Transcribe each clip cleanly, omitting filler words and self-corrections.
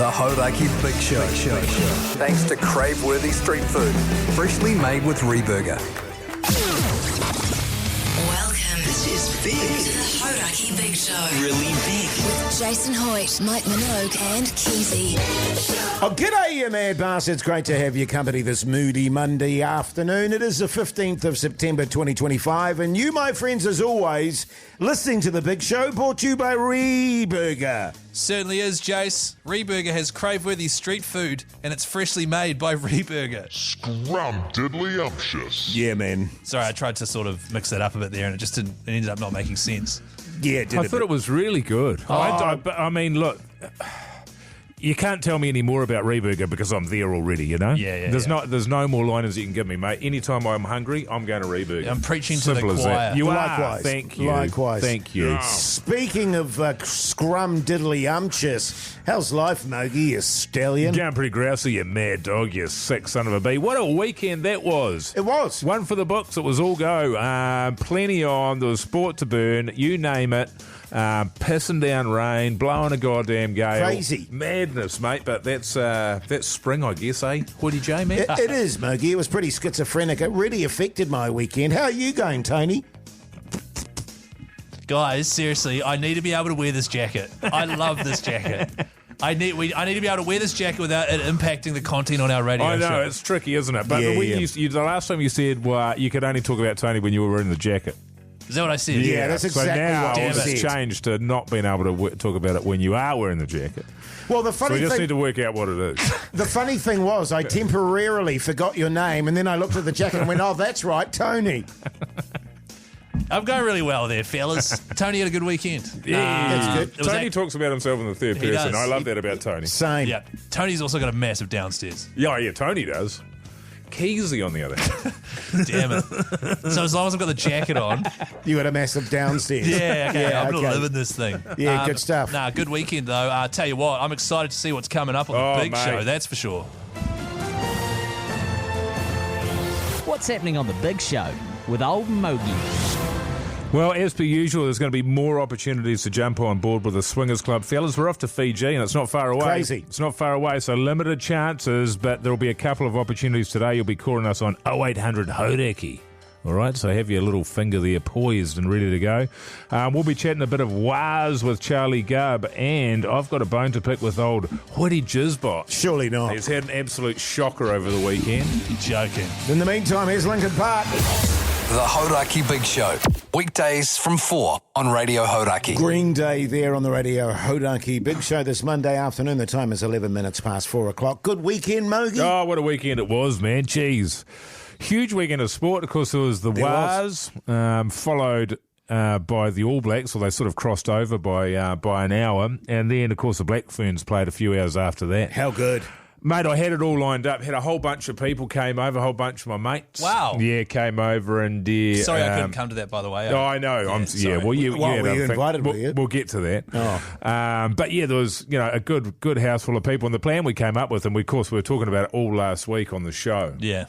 The Hauraki Big Show. Thanks to crave-worthy street food, freshly made with Reburger. Welcome. This is big. To the Hauraki Big Show. Really big. With Jason Hoyte, Mike Minogue and Keyzie. Oh, g'day, you mad bastards. Great to have your company this moody Monday afternoon. It is the 15th of September 2025, and you, my friends, as always, listening to The Big Show, brought to you by Reburger. Certainly is, Jase. Reburger has crave-worthy street food, and it's freshly made by Reburger. Scrumdiddlyumptious. Yeah, man. Sorry, I tried to sort of mix that up a bit there, and it ended up not making sense. Yeah, it did. I thought it was really good. I mean, look, you can't tell me any more about Reburger because I'm there already, you know? Yeah. There's no more liners you can give me, mate. Anytime I'm hungry, I'm going to Reburger. I'm preaching to Simple the as choir. that. You Likewise. are. Thank you. Likewise. Thank you. Speaking of scrumdiddlyumptious, how's life, Mogey, you stallion? Going pretty grousey, you mad dog, you sick son of a bee. What a weekend that was. It was. One for the books. It was all go. Plenty on. There was sport to burn. You name it. Pissing down rain, blowing a goddamn gale. Crazy. Madness, mate. But that's spring, I guess, eh? Hoodie J, man? It is, Mogey. It was pretty schizophrenic. It really affected my weekend. How are you going, Tony? Guys, seriously, I need to be able to wear this jacket. I love this jacket. I need to be able to wear this jacket without it impacting the content on our radio I know, show. it's tricky, isn't it? But Yeah, the last time you said you could only talk about Tony when you were wearing the jacket. Is that what I said? Yeah, that's exactly so now what I it's said. changed to not being able to talk about it when you are wearing the jacket. Well, the So funny we just thing... need to work out what it is. The funny thing was, I temporarily forgot your name, and then I looked at the jacket and went, oh, that's right, Tony. I'm going really well there, fellas. Tony had a good weekend. That's good. It was Tony talks about himself in the third He person. does. I love that about Tony. Same. Yeah, Tony's also got a massive downstairs. Yeah, Tony does. Keyzie, on the other hand. Damn it. So as long as I've got the jacket on. You had a massive downstairs. Yeah, okay. I'm going to okay. live in this thing. Yeah, good stuff. Nah, good weekend, though. Tell you what, I'm excited to see what's coming up on the Big mate. Show, that's for sure. What's happening on the Big Show with old Mogey? Well, as per usual, there's going to be more opportunities to jump on board with the Swingers Club. Fellas, we're off to Fiji, and it's not far away. Crazy. It's not far away, so limited chances, but there'll be a couple of opportunities today. You'll be calling us on 0800 Hauraki. All right, so have your little finger there poised and ready to go. We'll be chatting a bit of wahs with Charlie Gubb, and I've got a bone to pick with old Hoodie Jizbot. Surely not. He's had an absolute shocker over the weekend. You're joking. In the meantime, here's Lincoln Park. The Hauraki Big Show. Weekdays from 4 on Radio Hauraki. Green Day there on the Radio Hauraki Big Show this Monday afternoon. The time is 11 minutes past 4 o'clock. Good weekend, Mogey. Oh, what a weekend it was, man. Jeez. Huge weekend of sport. Of course, there was the Wahs, followed by the All Blacks, or they sort of crossed over by an hour. And then, of course, the Black Ferns played a few hours after that. How good. Mate, I had it all lined up. Had a whole bunch of people came over, a whole bunch of my mates. Wow. Yeah, came over and... Sorry I couldn't come to that, by the way. Oh, I know. Sorry. Well, you Well, had were other you things. invited, were you? We'll get to that. Oh. But yeah, there was a good house full of people. And the plan we came up with, and we were talking about it all last week on the show, Yeah.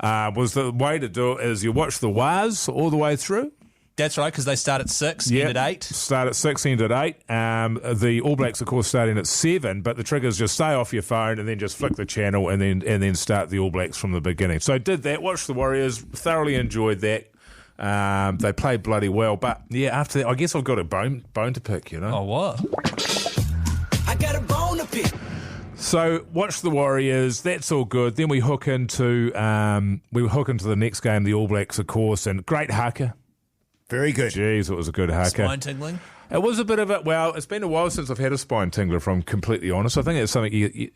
was the way to do it is you watch the Wahs all the way through. That's right, because they start at 6, Yeah. end at 8. Start at 6, end at 8. The All Blacks, of course, starting at 7, but the trick is just stay off your phone and then just flick the channel and then start the All Blacks from the beginning. So I did that, watched the Warriors, thoroughly enjoyed that. They played bloody well, but yeah, after that, I guess I've got a bone to pick, you know. Oh, what? I got a bone to pick. So watch the Warriors. That's all good. Then we hook into the next game, the All Blacks, of course, and great haka. Very good. Jeez, it was a good haka. Spine tingling? It was a bit of a... Well, it's been a while since I've had a spine tingler, if I'm completely honest. I think it's something...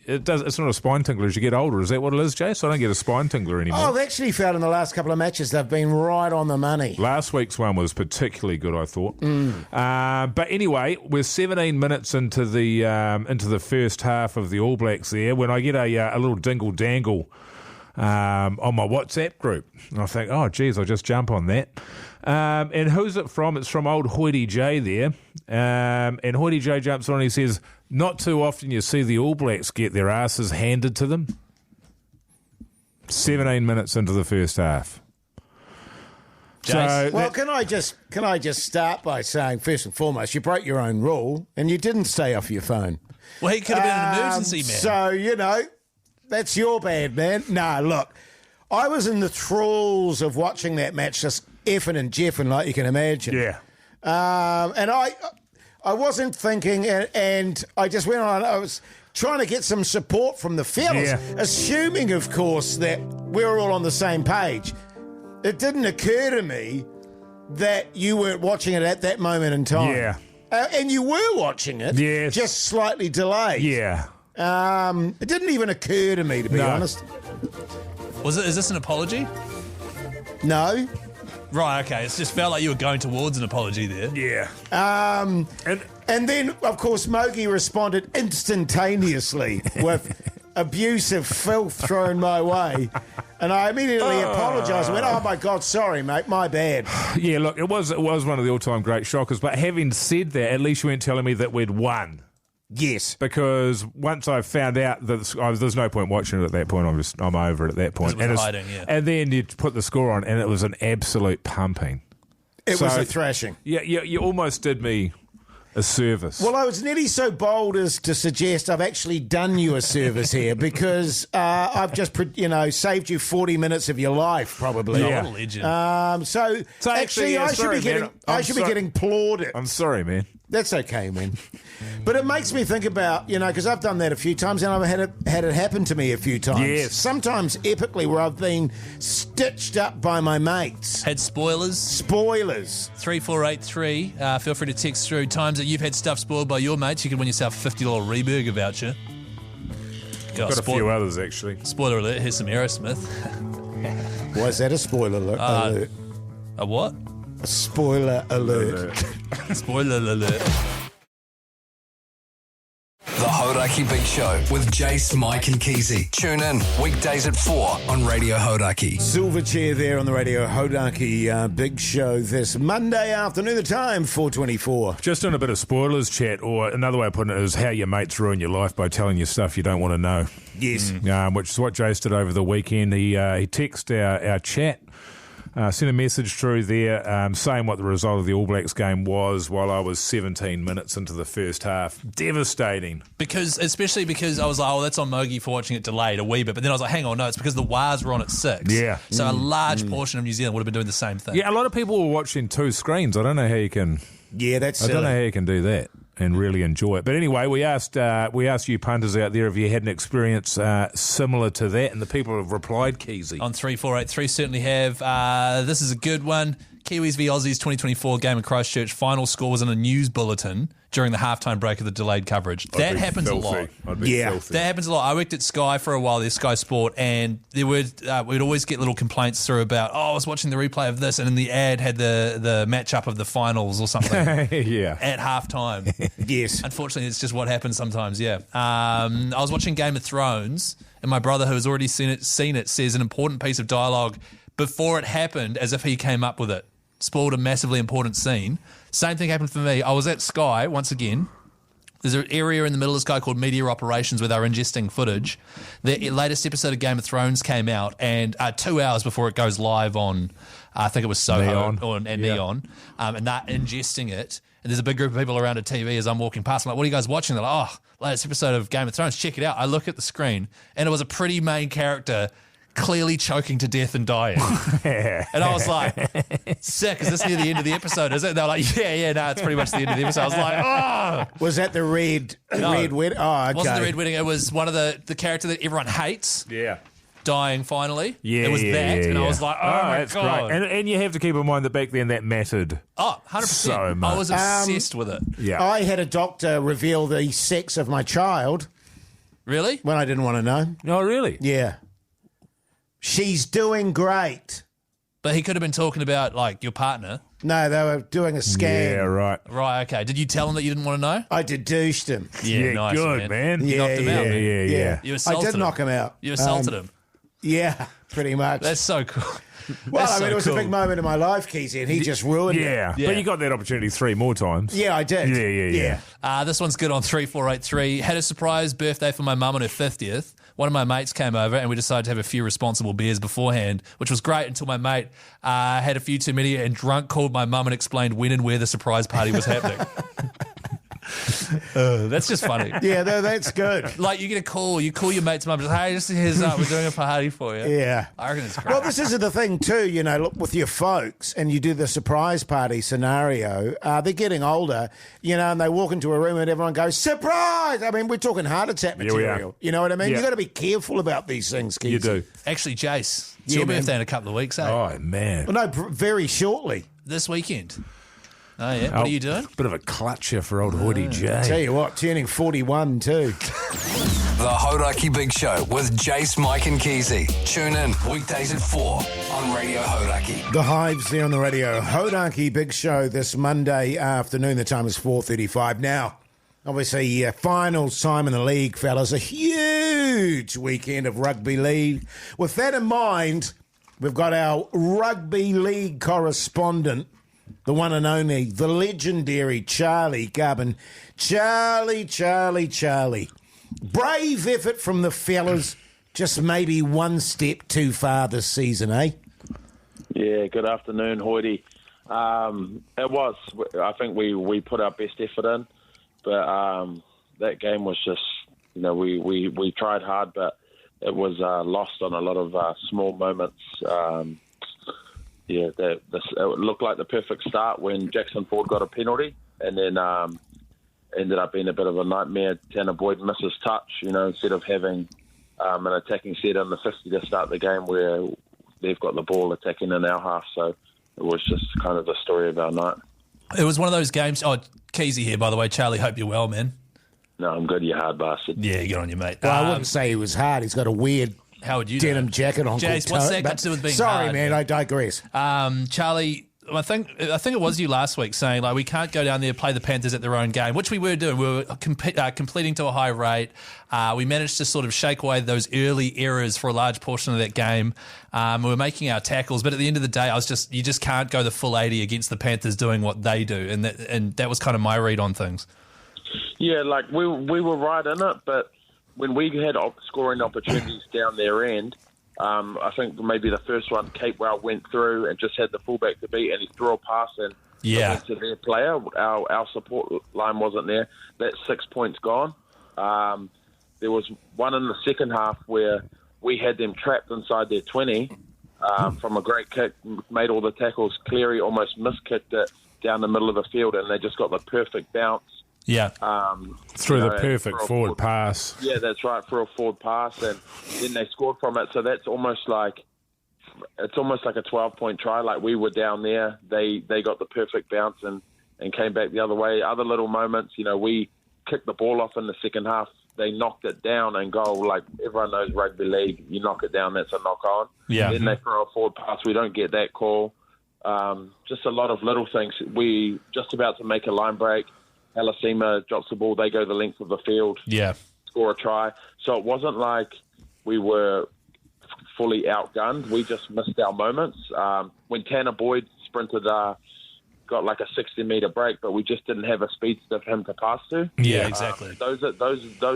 It's not a spine tingler as you get older. Is that what it is, Jase? I don't get a spine tingler anymore. Oh, I've actually found in the last couple of matches they've been right on the money. Last week's one was particularly good, I thought. But anyway, we're 17 minutes into the first half of the All Blacks there when I get a little dingle-dangle on my WhatsApp group. And I think, oh, geez, I'll just jump on that. And who's it from? It's from old Hoyte J there. And Hoyte J jumps on and he says, not too often you see the All Blacks get their asses handed to them. 17 minutes into the first half. So Well, can I just start by saying, first and foremost, you broke your own rule and you didn't stay off your phone. Well, he could have been an emergency man. So, you know, that's your bad, man. Nah, look, I was in the thralls of watching that match, just effing and jeffing like you can imagine. Yeah. And I wasn't thinking, and I just went on. I was trying to get some support from the fellas, assuming, of course, that we were all on the same page. It didn't occur to me that you weren't watching it at that moment in time. Yeah. And you were watching it, Yes. just slightly delayed. Yeah. It didn't even occur to me, to be honest. Is this an apology? No. Right, okay. It's just felt like you were going towards an apology there. Yeah. And then, of course, Mogey responded instantaneously with abusive filth thrown my way. And I immediately apologised and went, oh, my God, sorry, mate, my bad. Yeah, look, it was one of the all-time great shockers. But having said that, at least you weren't telling me that we'd won. Yes. Because once I found out that there's no point watching it at that point, I'm over it at that point. It was hiding, yeah. And then you put the score on, and it was an absolute pumping. It was a thrashing. Yeah, you almost did me a service. Well, I was nearly so bold as to suggest I've actually done you a service here because I've just, saved you 40 minutes of your life, probably. Yeah. What a legend. So actually, I should be getting plaudits. I'm sorry, man. That's okay, man. But it makes me think about, because I've done that a few times and I've had it happen to me a few times. Yes. Sometimes epically where I've been stitched up by my mates. Had spoilers. Spoilers. 3483. Feel free to text through times that you've had stuff spoiled by your mates. You can win yourself a $50 Reburger voucher. Got a few others, actually. Spoiler alert, here's some Aerosmith. Why is that a spoiler alert? A what? A spoiler alert. Spoiler alert. The Hauraki Big Show with Jase, Mike and Keyzie. Tune in weekdays at 4 on Radio Hauraki. Silverchair there on the Radio Hauraki Big Show this Monday afternoon. The time, 4:24. Just doing a bit of spoilers chat, or another way of putting it is how your mates ruin your life by telling you stuff you don't want to know. Yes. Which is what Jase did over the weekend. He texted our chat. Sent a message through there saying what the result of the All Blacks game was while I was 17 minutes into the first half. Devastating. Especially because I was like, that's on Mogey for watching it delayed a wee bit. But then I was like, hang on, no, it's because the Wahs were on at 6. Yeah. So a large portion of New Zealand would have been doing the same thing. Yeah, a lot of people were watching two screens. I don't know how you can... Yeah, that's silly. I don't know how you can do that and really enjoy it. But anyway, we asked you punters out there if you had an experience similar to that, and the people have replied, Keyzie. On 3483 certainly have. This is a good one. Kiwis v Aussies 2024 game in Christchurch. Final score was in a news bulletin during the halftime break of the delayed coverage. That happens a lot. Filthy. That happens a lot. I worked at Sky for a while, Sky Sport, and there would we'd always get little complaints through about, I was watching the replay of this, and then the ad had the matchup of the finals or something at halftime. Yes. Unfortunately, it's just what happens sometimes, yeah. I was watching Game of Thrones, and my brother, who has already seen it, says an important piece of dialogue before it happened as if he came up with it. Spoiled a massively important scene. Same thing happened for me. I was at Sky once again. There's an area in the middle of Sky called Media Operations where they're ingesting footage. The latest episode of Game of Thrones came out, and 2 hours before it goes live on, I think it was Soho and Neon, and they're ingesting it. And there's a big group of people around a TV as I'm walking past. I'm like, what are you guys watching? They're like, latest episode of Game of Thrones. Check it out. I look at the screen, and it was a pretty main character clearly choking to death and dying. And I was like, sick, is this near the end of the episode, is it? And they were like, no, it's pretty much the end of the episode. I was like, Was that the red wedding? Oh, okay. It wasn't the red wedding. It was one of the character that everyone hates. Yeah. Dying finally. Yeah, it was that. And I was like, my that's God. Great. And you have to keep in mind that back then that mattered. 100%. So much. I was obsessed with it. Yeah. I had a doctor reveal the sex of my child. Really? When I didn't want to know. Oh, really? Yeah. She's doing great. But he could have been talking about, like, your partner. No, they were doing a scan. Yeah, right. Right, okay. Did you tell him that you didn't want to know? I deduced him. Yeah, nice, good, man. You knocked him out. Yeah. You I assaulted did him. knock him out. You assaulted him. Yeah, pretty much. That's so cool. Well, That's I mean, so it was cool. a big moment in my life, Keyzie, and he just ruined it. Yeah. Yeah. But you got that opportunity 3 more times. Yeah, I did. Yeah. This one's good on 3483. Had a surprise birthday for my mum on her 50th. One of my mates came over and we decided to have a few responsible beers beforehand, which was great until my mate had a few too many and drunk called my mum and explained when and where the surprise party was happening. That's just funny. Yeah, that's good. Like you get a call, you call your mate's mum, just, hey, just here's up, we're doing a party for you. Yeah. I reckon it's great. Well, this is the thing too, look, with your folks and you do the surprise party scenario, they're getting older, and they walk into a room and everyone goes, surprise! I mean, we're talking heart attack material. You know what I mean? Yeah. You've got to be careful about these things, Keyzie. You do. Actually, Jase, it's your birthday in a couple of weeks, eh? Oh, man. Well, no, very shortly. This weekend. Oh, yeah. What are you doing? Bit of a clutcher for old Hoyte J. Tell you what, turning 41 too. The Hauraki Big Show with Jase, Mike and Keyzie. Tune in weekdays at 4 on Radio Hauraki. The Hives there on the Radio Hauraki Big Show this Monday afternoon. The time is 4:35 now. Obviously, finals time in the league, fellas. A huge weekend of rugby league. With that in mind, we've got our rugby league correspondent, the one and only, the legendary Charlie Gubb. And Charlie. Brave effort from the fellas, just maybe one step too far this season, eh? Yeah, good afternoon, Hoyte. It was. I think we put our best effort in, but that game was just, we tried hard, but it was lost on a lot of small moments. It looked like the perfect start when Jackson Ford got a penalty, and then ended up being a bit of a nightmare. Tanner Boyd misses touch, instead of having an attacking set in the 50 to start the game where they've got the ball attacking in our half. So it was just kind of the story of our night. It was one of those games. Oh, Keyzie here, by the way. Charlie, hope you're well, man. No, I'm good, you hard bastard. Yeah, get on your mate. Well, I wouldn't say he was hard. He's got a weird how would you denim jacket on. Jase, what's that got to do with being sorry, hard? man, I digress. Charlie, I think it was you last week saying, like, we can't go down there play the Panthers at their own game, which we were doing. We were completing to a high rate. We managed to sort of shake away those early errors for a large portion of that game. We were making our tackles, but at the end of the day, you just can't go the full 80 against the Panthers doing what they do, and that was kind of my read on things. Yeah, like we were right in it, but when we had scoring opportunities down their end, I think maybe the first one, Capewell went through and just had the fullback to beat, and he threw a pass and went to their player. Our support line wasn't there. That's 6 points gone. There was one in the second half where we had them trapped inside their 20 from a great kick, made all the tackles. Cleary almost miskicked it down the middle of the field, and they just got the perfect bounce. Yeah. Through the perfect forward pass. Yeah, that's right, for a forward pass, and then they scored from it. So that's almost like a 12-point try. Like, we were down there, they got the perfect bounce and came back the other way. Other little moments, we kicked the ball off in the second half. They knocked it down and goal. Like, everyone knows rugby league, you knock it down, that's a knock on. Yeah. Then they throw a forward pass. We don't get that call. Just a lot of little things. We just about to make a line break. Halasima drops the ball, they go the length of the field, score a try. So it wasn't like we were fully outgunned. We just missed our moments. When Tanner Boyd sprinted, got like a 60-metre break, but we just didn't have a speedster for him to pass to. Yeah, exactly. Those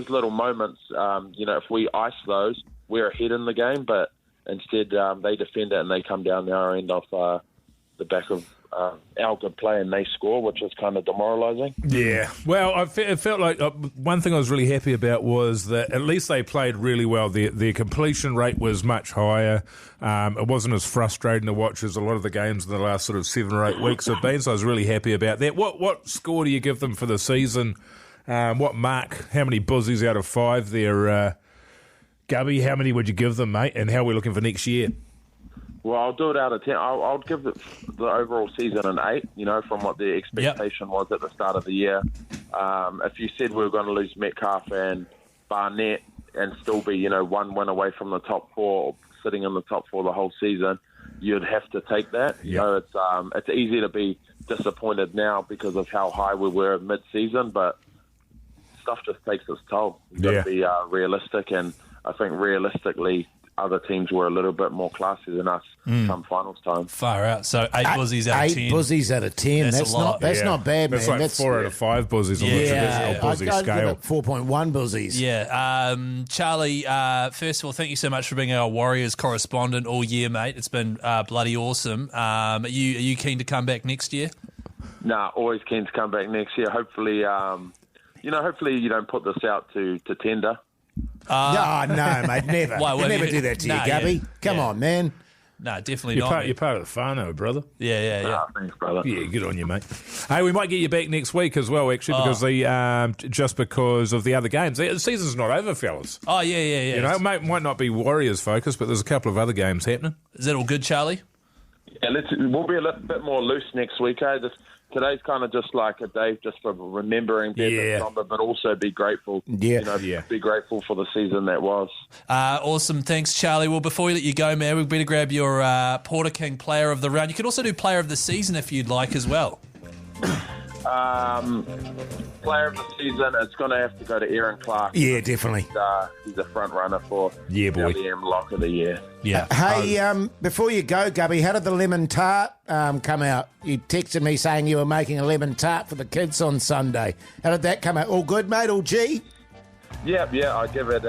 little moments, if we ice those, we're ahead in the game, but instead they defend it and they come down our end off the back of our good play, and they score, which is kind of demoralising. Yeah. Well, it felt like one thing I was really happy about was that at least they played really well. Their completion rate was much higher. It wasn't as frustrating to watch as a lot of the games in the last sort of 7 or 8 weeks have been, so I was really happy about that. What score do you give them for the season? What mark? How many buzzies out of 5 there? Gubby, how many would you give them, mate? And how are we looking for next year? Well, I'll do it out of 10. I'll give the overall season an 8, from what the expectation was at the start of the year. If you said we were going to lose Metcalf and Barnett and still be, 1 win away from the top 4, sitting in the top 4 the whole season, you'd have to take that. It's easy to be disappointed now because of how high we were mid-season, but stuff just takes its toll. You've got to be realistic, and I think realistically other teams were a little bit more classy than us come finals time. Far out. So 8 buzzies out of 10. 8 buzzies out of 10. That's not bad, man. That's like 4 out of 5 buzzies on the traditional buzzy I'd scale. give it 4.1 buzzies. Yeah. Charlie, first of all, thank you so much for being our Warriors correspondent all year, mate. It's been bloody awesome. Are you keen to come back next year? Nah, always keen to come back next year. Hopefully hopefully you don't put this out to tender. No, mate, never. Why, We'll never do that to you, Gubby. Yeah. Come on, man. No, definitely You're not. part of the whānau, brother. Yeah. Ah, thanks, brother. Yeah, good on you, mate. Hey, we might get you back next week as well, actually, because because of the other games. The season's not over, fellas. Oh, yeah. It might not be Warriors focused, but there's a couple of other games happening. Is that all good, Charlie? Yeah, we'll be a little bit more loose next week. Today's kind of just like a day just for remembering Desmond Somber, but also be grateful. Yeah. Be grateful for the season that was. Awesome. Thanks, Charlie. Well, before we let you go, man, we better grab your Porter King Player of the Round. You could also do Player of the Season if you'd like as well. Player of the season, it's going to have to go to Aaron Clark. Yeah, definitely. He's a front runner for LDM Lock of the Year. Yeah. Hey, before you go, Gubby, how did the lemon tart come out? You texted me saying you were making a lemon tart for the kids on Sunday. How did that come out? All good, mate? All G? Yeah, I give it 4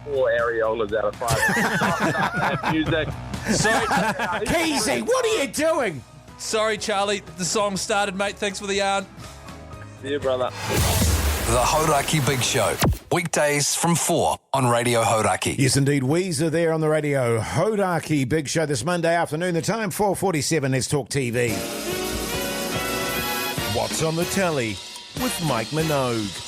areolas out of 5. Music. Sorry, Keyzie, what are you doing? Sorry, Charlie. The song started, mate. Thanks for the yarn. See you, brother. The Hauraki Big Show. Weekdays from 4 on Radio Hauraki. Yes, indeed. Weezer there on the Radio Hauraki Big Show this Monday afternoon. The time 4:47. Let's talk TV. What's on the telly with Mike Minogue.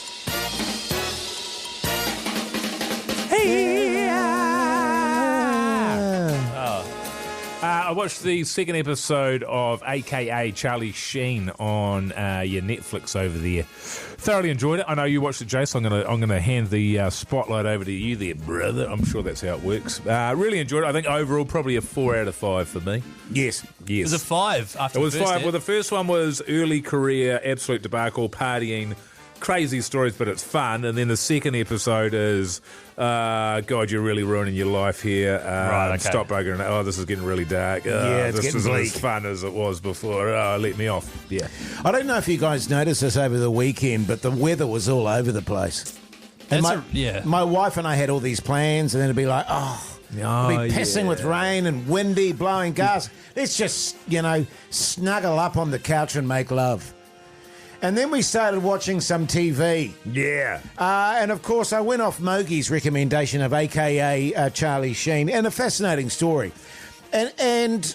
I watched the second episode of AKA Charlie Sheen on your Netflix over there. Thoroughly enjoyed it. I know you watched it, Jase. I'm gonna hand the spotlight over to you there, brother. I'm sure that's how it works. Really enjoyed it. I think overall probably a 4 out of 5 for me. Yes. It was a 5 after It was the first 5. Well, the first one was early career, absolute debacle, partying, crazy stories, but it's fun. And then the second episode is, God, you're really ruining your life here. Right, okay. Stop buggering. Oh, this is getting really dark. It's this getting isn't bleak. as fun as it was before. Let me off. Yeah. I don't know if you guys noticed this over the weekend, but the weather was all over the place. And my wife and I had all these plans, and then it'd be like, it'll be pissing with rain and windy, blowing gusts. Let's just, snuggle up on the couch and make love. And then we started watching some TV. Yeah. And, of course, I went off Mogey's recommendation of AKA Charlie Sheen, and a fascinating story. And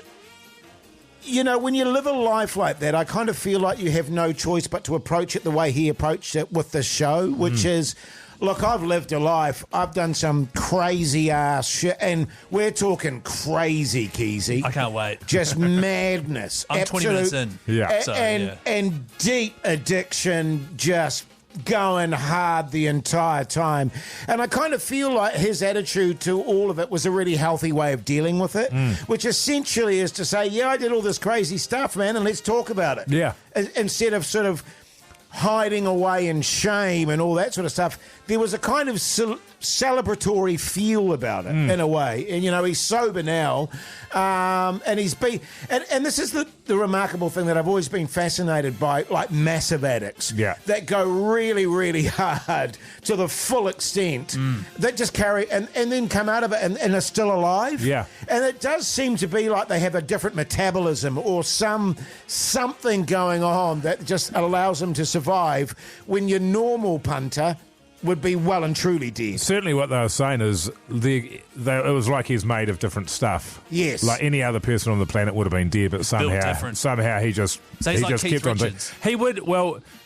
when you live a life like that, I kind of feel like you have no choice but to approach it the way he approached it with the show, which is... Look, I've lived a life. I've done some crazy-ass shit, and we're talking crazy, Keyzie. I can't wait. Just madness. I'm 20 minutes in. Yeah. And deep addiction, just going hard the entire time. And I kind of feel like his attitude to all of it was a really healthy way of dealing with it, which essentially is to say, I did all this crazy stuff, man, and let's talk about it. Yeah. Instead of sort of hiding away in shame and all that sort of stuff, there was a kind of celebratory feel about it in a way. And, he's sober now, and he's been... And this is the remarkable thing that I've always been fascinated by, like massive addicts that go really, really hard to the full extent, that just carry... And then come out of it and are still alive. Yeah. And it does seem to be like they have a different metabolism or something going on that just allows them to survive when your normal punter would be well and truly dead. Certainly what they were saying is it was like he's made of different stuff. Yes. Like any other person on the planet would have been dead, but somehow he just Keith kept on doing. Richards. He would,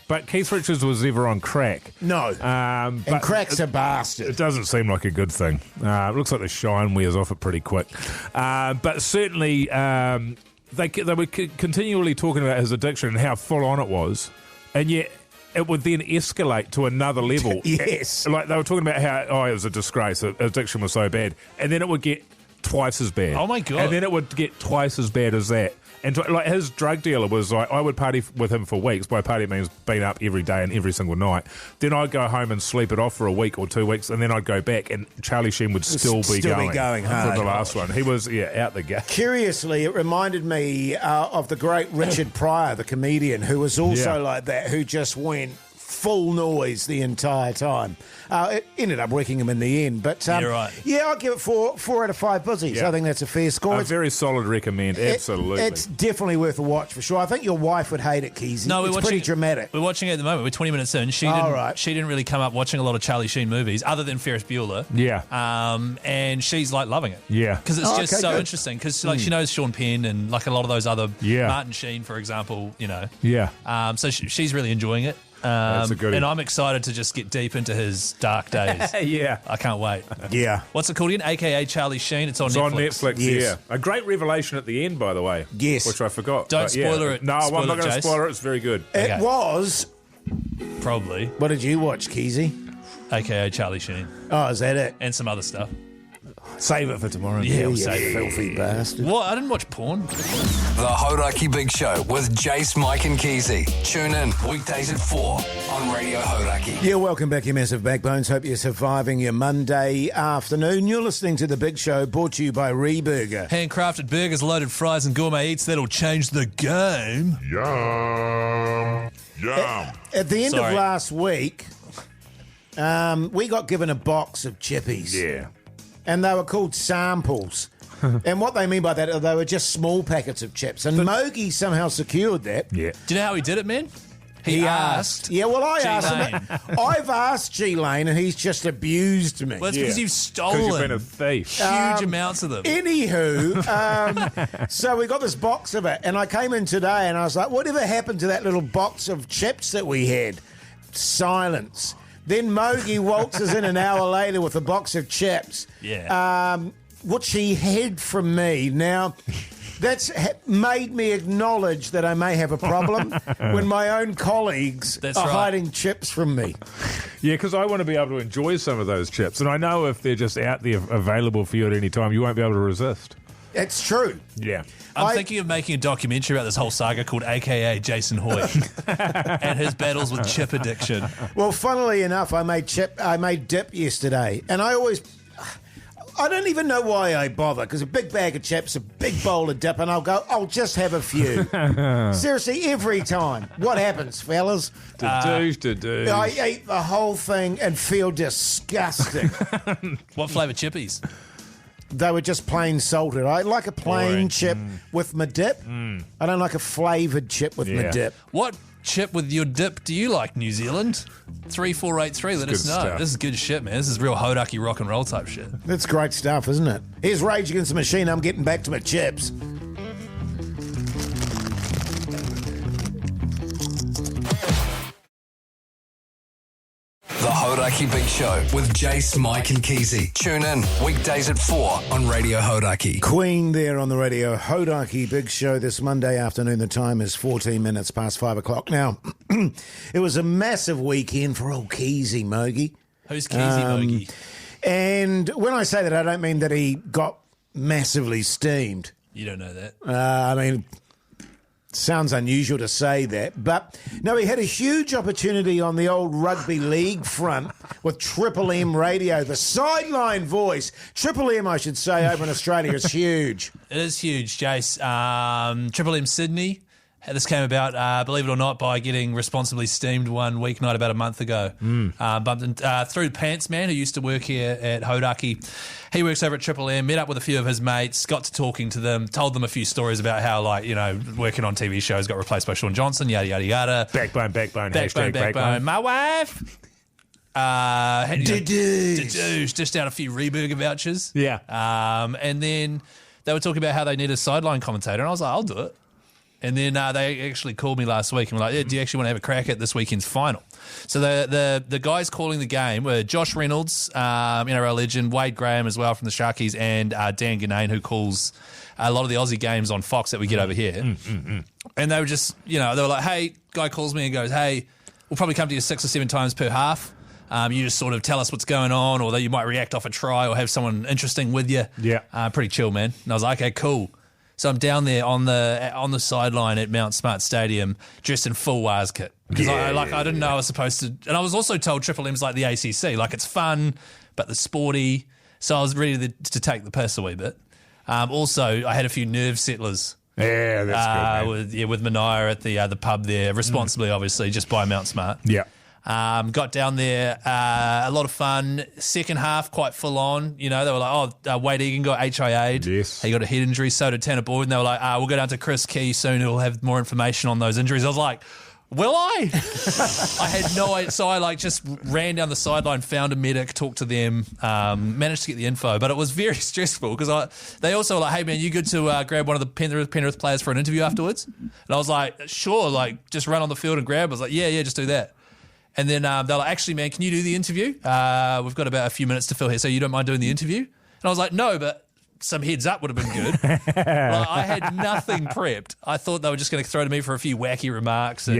but Keith Richards was never on crack. No. And crack's a bastard. It doesn't seem like a good thing. It looks like the shine wears off it pretty quick. But certainly they were continually talking about his addiction and how full on it was. And yet it would then escalate to another level. Yes. Like they were talking about how, it was a disgrace. Addiction was so bad. And then it would get twice as bad. Oh, my God. And then it would get twice as bad as that. And like his drug dealer was like, I would party with him for weeks. By party means being up every day and every single night. Then I'd go home and sleep it off for a week or 2 weeks, and then I'd go back, and Charlie Sheen would still be going hard. for the last one. He was out the gate. Curiously, it reminded me of the great Richard Pryor, the comedian, who was also like that, who just went full noise the entire time. It ended up wrecking him in the end. But You're right. Yeah, I'll give it 4 out of 5 busies. Yeah. I think that's a fair score. A very solid recommend, absolutely. It's definitely worth a watch for sure. I think your wife would hate it, Keyzie. No, it's pretty dramatic. We're watching it at the moment. We're 20 minutes in. She didn't really come up watching a lot of Charlie Sheen movies other than Ferris Bueller. Yeah. And she's like loving it. Yeah. Because it's just so good. interesting. Because she knows Sean Penn and like a lot of those other Martin Sheen, for example. Yeah. So she's really enjoying it. That's a goodie. And I'm excited to just get deep into his dark days. Yeah. I can't wait. Yeah. What's it called again? AKA Charlie Sheen. It's on It's Netflix. on Netflix, Yes. yeah. A great revelation at the end, by the way. Yes. Which I forgot. Don't But, spoiler it. No, I'm Spoil not it, going to Jase. spoiler it. It's very good. It Okay. was. Probably. What did you watch, Keyzie? AKA Charlie Sheen. Oh, is that it? And some other stuff. Save it for tomorrow. Yeah, we'll you save it. filthy bastard. What? I didn't watch porn. The Hauraki Big Show with Jase, Mike and Keyzie. Tune in weekdays at 4 on Radio Hauraki. Yeah, welcome back, you massive backbones. Hope you're surviving your Monday afternoon. You're listening to The Big Show, brought to you by Reburger. Handcrafted burgers, loaded fries, and gourmet eats that'll change the game. Yum. Yum. At the end Sorry. of last week, we got given a box of chippies. Yeah. And they were called samples. And what they mean by that, they were just small packets of chips. And Mogey somehow secured that. Yeah. Do you know how he did it, man? He asked. Yeah, well, I asked G-Lane. him. I've asked G-Lane, and he's just abused me. Well, it's because you've Because you've stolen been a thief. huge amounts of them. Anywho, so we got this box of it, and I came in today, and I was like, whatever happened to that little box of chips that we had? Silence. Then Mogey waltzes in an hour later with a box of chips. Yeah. Which he hid from me. Now, that's made me acknowledge that I may have a problem when my own colleagues That's are right. hiding chips from me. Yeah, because I want to be able to enjoy some of those chips. And I know if they're just out there available for you at any time, you won't be able to resist. It's true. Yeah. I'm thinking of making a documentary about this whole saga called AKA Jason Hoyte and his battles with chip addiction. Well, funnily enough, I made dip yesterday, and I don't even know why I bother, because a big bag of chips, a big bowl of dip, and I'll just have a few. Seriously, every time. What happens, fellas? To do. I eat the whole thing and feel disgusting. What flavour chippies? They were just plain salted. I like a plain Boring. chip with my dip. I don't like a flavoured chip with my Yeah. dip. What chip with your dip do you like, New Zealand? 3483, let us good know. stuff. This is good shit, man. This is real Hauraki rock and roll type shit. That's great stuff, isn't it? Here's Rage Against the Machine. I'm getting back to my chips. The Hauraki Big Show with Jase, Mike and Keyzie. Tune in weekdays at 4 on Radio Hauraki. Queen there on the Radio Hauraki Big Show this Monday afternoon. The time is 14 minutes past 5 o'clock. Now, it was a massive weekend for old Keyzie Mogey. Who's Keyzie Mogey? And when I say that, I don't mean that he got massively steamed. You don't know that. I mean, sounds unusual to say that, but no, he had a huge opportunity on the old rugby league front with Triple M Radio, the sideline voice. Triple M, I should say, over in Australia is huge. It is huge, Jace. Triple M Sydney. This came about, believe it or not, by getting responsibly steamed one weeknight about a month ago. Bumped through Pants Man, who used to work here at Hauraki. He works over at Triple M, met up with a few of his mates, got to talking to them, told them a few stories about how, like, you know, working on TV shows got replaced by Sean Johnson, yada, yada, yada. Backbone. Backbone. Backbone. My wife. Didoosh. Just out a few Reburger vouchers. Yeah. And then they were talking about how they need a sideline commentator, and I was like, I'll do it. And then they actually called me last week and were like, yeah, do you actually want to have a crack at this weekend's final? So the guys calling the game were Josh Reynolds, NRL legend, Wade Graham as well from the Sharkies, and Dan Ganane, who calls a lot of the Aussie games on Fox that we get over here. And they were just, you know, they were like, hey, guy calls me and goes, hey, we'll probably come to you 6 or 7 times per half. You just sort of tell us what's going on, or that you might react off a try or have someone interesting with you. Yeah. Pretty chill, man. And I was like, okay, cool. So I'm down there on the sideline at Mount Smart Stadium, dressed in full Wahs kit because I didn't know I was supposed to. And I was also told Triple M's like the ACC, like it's fun but the sporty. So I was ready to take the piss a wee bit. Also, I had a few nerve settlers. Yeah, that's good, man. With Minogue at the pub there, responsibly obviously, just by Mount Smart. Yeah. Got down there, a lot of fun. Second half, quite full on. You know, they were like, Wade Egan got HIA'd. Yes. He got a head injury, so did Tanner Boyd. And they were like, we'll go down to Chris Key soon, who'll have more information on those injuries. I was like, will I? I had no idea. So I just ran down the sideline, found a medic, talked to them, managed to get the info. But it was very stressful because they also were like, hey, man, you good to grab one of the Penrith players for an interview afterwards? And I was like, sure, just run on the field and grab. I was like, yeah, just do that. And then they're like, actually, man, can you do the interview? We've got about a few minutes to fill here, so you don't mind doing the interview? And I was like, no, but some heads up would have been good. I had nothing prepped. I thought they were just going to throw to me for a few wacky remarks. And,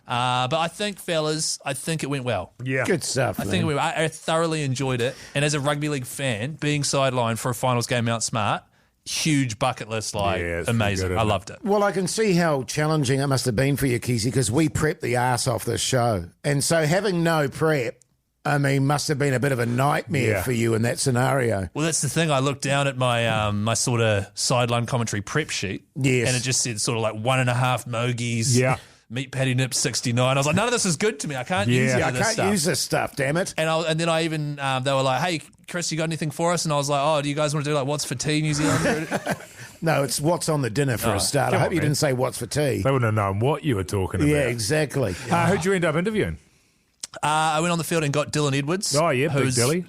but I think, fellas, it went well. Yeah. Good stuff. I think it went well. I thoroughly enjoyed it. And as a rugby league fan, being sidelined for a finals game Mount Smart, huge bucket list, amazing. Good, I loved it. Well, I can see how challenging it must have been for you, Keyzie, because we prepped the arse off this show. And so having no prep, must have been a bit of a nightmare for you in that scenario. Well, that's the thing. I looked down at my my sort of sideline commentary prep sheet. Yes. And it just said sort of like 1.5 Mogeys. Yeah. Meat patty nips 69. I was like, none of this is good to me. I can't use any I of this can't stuff. use this stuff, damn it. And then I even, they were like, hey, Chris, you got anything for us? And I was like, do you guys want to do what's for tea, New Zealand? No, it's what's on the dinner for a start. I hope you didn't say what's for tea. They wouldn't have known what you were talking about. Yeah, exactly. Who'd you end up interviewing? I went on the field and got Dylan Edwards. Oh, yeah, Big Dilly.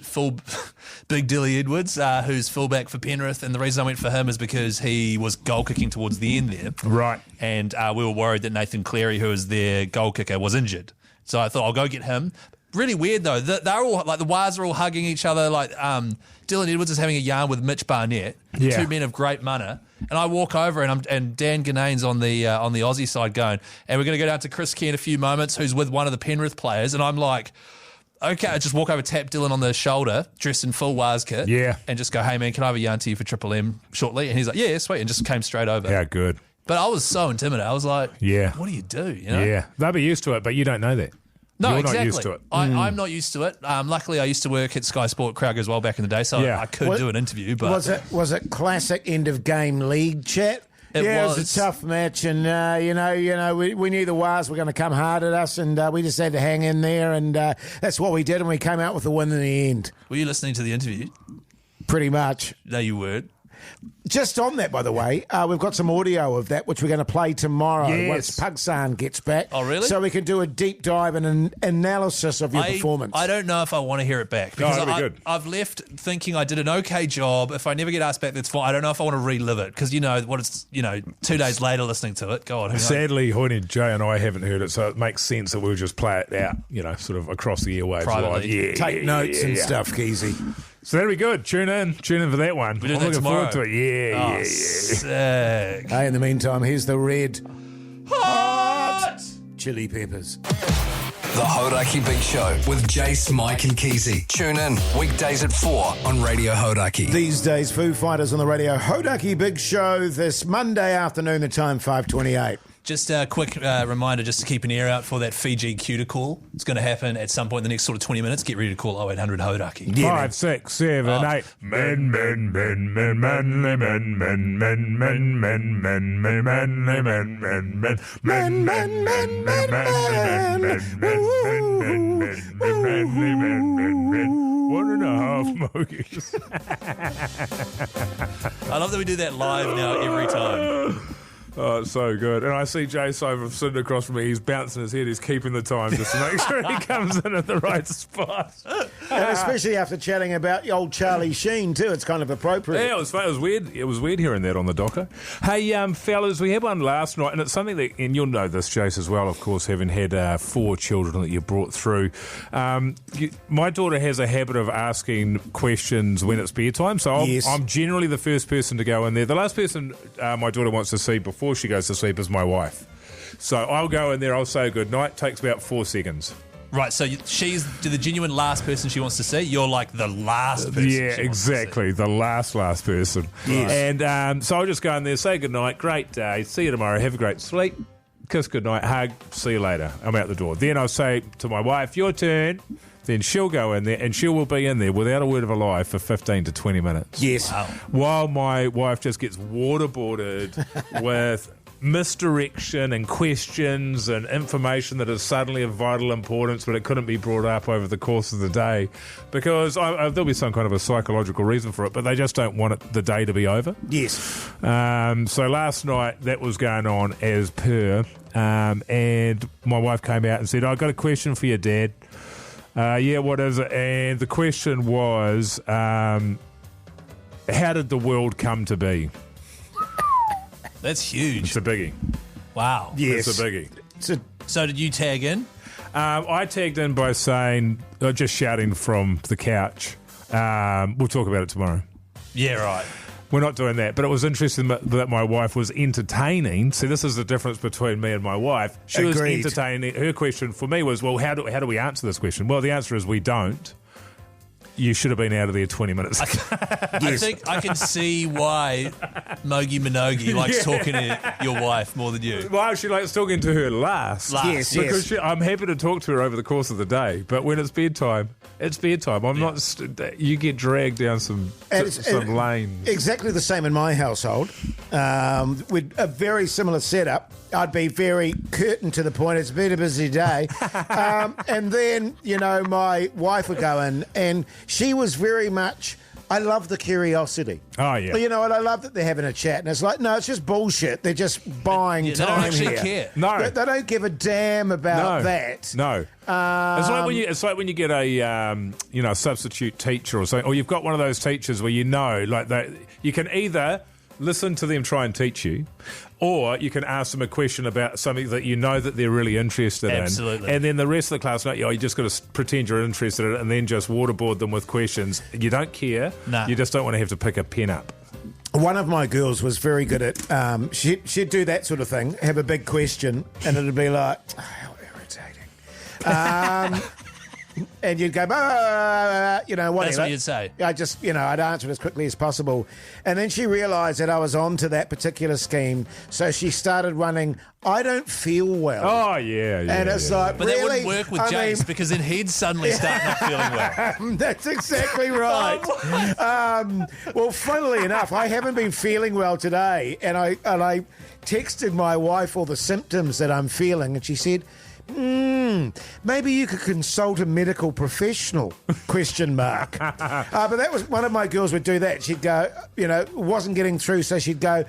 Big Dilly Edwards, who's fullback for Penrith. And the reason I went for him is because he was goal kicking towards the end there. Right. And we were worried that Nathan Cleary, who was their goal kicker, was injured. So I thought, I'll go get him. Really weird, though. They're all, the Wahs are all hugging each other. Dylan Edwards is having a yarn with Mitch Barnett, two men of great mana. And I walk over and Dan Ganane's on the Aussie side going, and we're going to go down to Chris Key in a few moments, who's with one of the Penrith players. And I'm like, okay, I just walk over, tap Dylan on the shoulder, dressed in full Wahs kit, and just go, hey, man, can I have a yarn to you for Triple M shortly? And he's like, yeah, sweet, and just came straight over. Yeah, good. But I was so intimidated. I was like, what do you do? You know? Yeah, they'll be used to it, but you don't know that. No, You're exactly. not used to it. I'm not used to it. Luckily, I used to work at Sky Sport Crowd as well back in the day, so I could do an interview. But was it classic end of game league chat? It was a tough match, and we knew the Wahs were going to come hard at us, and we just had to hang in there, and that's what we did, and we came out with the win in the end. Were you listening to the interview? Pretty much. No, you weren't. Just on that, by the way, we've got some audio of that, which we're going to play tomorrow once Pugsan gets back. Oh, really? So we can do a deep dive and an analysis of your performance. I don't know if I want to hear it back. Because that'll be good. I've left thinking I did an okay job. If I never get asked back, that's fine. I don't know if I want to relive it. Because, 2 days later listening to it, God, who knows? Sadly, Hoyte and Jay and I haven't heard it, so it makes sense that we'll just play it out, sort of across the airwaves Privately. live. Take notes and stuff, Keyzie. So that'll be good. Tune in for that one. We're doing I'm that looking tomorrow. forward to it. Yeah. Sick. Hey, in the meantime, here's the red Hot! chili peppers. The Hauraki Big Show with Jase, Mike and Keyzie. Tune in weekdays at 4 on Radio Hauraki. These days, Foo Fighters on the Radio Hauraki Big Show this Monday afternoon, the time 5:28. Just a quick reminder just to keep an ear out for that Fiji cuter call. It's going to happen at some point in the next sort of 20 minutes. Get ready to call 0800 Hauraki. 5, 6, 7, 8. Men, men, men, men, manly men, men, men, men, men, men, men, manly men, men, men, men, men, men, men, manly men, men, men, men, men, manly men, men, men. 1.5 Mogeys. I love that we do that live now every time. Oh, it's so good. And I see Jase over sitting across from me. He's bouncing his head. He's keeping the time just to make sure he comes in at the right spot. And especially after chatting about old Charlie Sheen, too. It's kind of appropriate. Yeah, it was weird. It was weird hearing that on the docker. Hey, fellas, we had one last night, and it's something that, and you'll know this, Jase, as well, of course, having had 4 children that you brought through. My daughter has a habit of asking questions when it's bedtime, so I'm generally the first person to go in there. The last person my daughter wants to see before she goes to sleep is my wife. So I'll go in there, I'll say good night, takes about 4 seconds. Right, so she's the genuine last person she wants to see. You're like the last person. Yeah, exactly, the last person. Yes. And so I'll just go in there, say good night, great day, see you tomorrow, have a great sleep, kiss good night, hug, see you later. I'm out the door. Then I'll say to my wife, your turn. Then she'll go in there and she will be in there without a word of a lie for 15 to 20 minutes. Yes. Wow. While my wife just gets waterboarded with misdirection and questions and information that is suddenly of vital importance, but it couldn't be brought up over the course of the day because there'll be some kind of a psychological reason for it, but they just don't want the day to be over. Yes. So last night that was going on as per, and my wife came out and said, "I've got a question for you, Dad." Yeah, what is it? And the question was, how did the world come to be? That's huge. It's a biggie. Wow. Yes. It's a biggie. So did you tag in? I tagged in by saying, just shouting from the couch, we'll talk about it tomorrow. Yeah, right. We're not doing that. But it was interesting that my wife was entertaining. See, this is the difference between me and my wife. She was entertaining. Her question for me was, well, how do we answer this question? Well, the answer is we don't. You should have been out of there 20 minutes ago. I think I can see why Mogey Minogue likes talking to your wife more than you. Well, she likes talking to her last. Yes, because I'm happy to talk to her over the course of the day, but when it's bedtime, it's bedtime. I'm not. You get dragged down some lanes. Exactly the same in my household. With a very similar setup. I'd be very curtain to the point. It's been a busy day. And then, my wife would go in and she was very much, I love the curiosity. Oh, yeah. And I love that they're having a chat. And it's like, no, it's just bullshit. They're just buying time they don't actually here. care. No. They don't give a damn about that. No. It's like when you get a substitute teacher or something, or you've got one of those teachers where you can either listen to them try and teach you, or you can ask them a question about something that you know that they're really interested in. Absolutely. And then the rest of the class, you just got to pretend you're interested in it and then just waterboard them with questions. You don't care. Nah. You just don't want to have to pick a pen up. One of my girls was very good at, she'd do that sort of thing, have a big question, and it'd be like, oh, how irritating. And you'd go, whatever. That's what you'd say. I just, I'd answer it as quickly as possible. And then she realised that I was on to that particular scheme, so she started running, I don't feel well. Oh, yeah. And it's like, but really? that wouldn't work with Jase because then he'd suddenly start not feeling well. That's exactly right. Well, funnily enough, I haven't been feeling well today, and I texted my wife all the symptoms that I'm feeling, and she said, maybe you could consult a medical professional, ? But that was, one of my girls would do that. She'd go, wasn't getting through, so she'd go,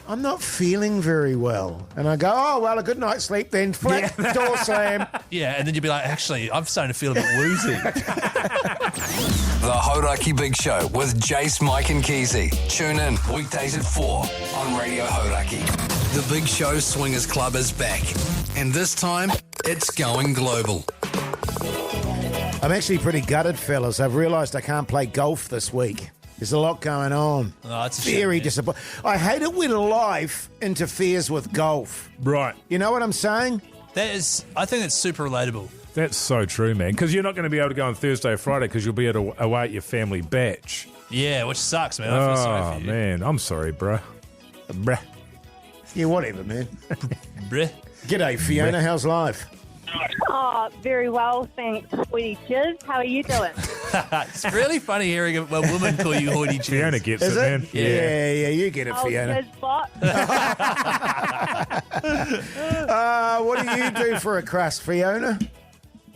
I'm not feeling very well. And I go, oh, well, a good night's sleep then. Flip, door slam. Yeah, and then you'd be like, actually, I'm starting to feel a bit woozy. The Hauraki Big Show with Jase, Mike and Keyzie. Tune in weekdays at 4 on Radio Hauraki. The Big Show Swingers Club is back. And this time, it's going global. I'm actually pretty gutted, fellas. I've realised I can't play golf this week. There's a lot going on. Oh, that's a shame, very man. disappointing. I hate it when life interferes with golf. Right. You know what I'm saying? I think it's super relatable. That's so true, man. Because you're not going to be able to go on Thursday or Friday because you'll be away at your family batch. Yeah, which sucks, man. I feel sorry for you. Man. I'm sorry, bruh. Bruh. Yeah, whatever, man. Bruh. G'day, Fiona. How's life? Oh, very well, thanks, Hoyte Jizz. How are you doing? It's really funny hearing a woman call you Hoyte Jizz. Fiona gets Is it, it? man. Yeah, you get it, Fiona. Jizzbot. What do you do for a crust, Fiona?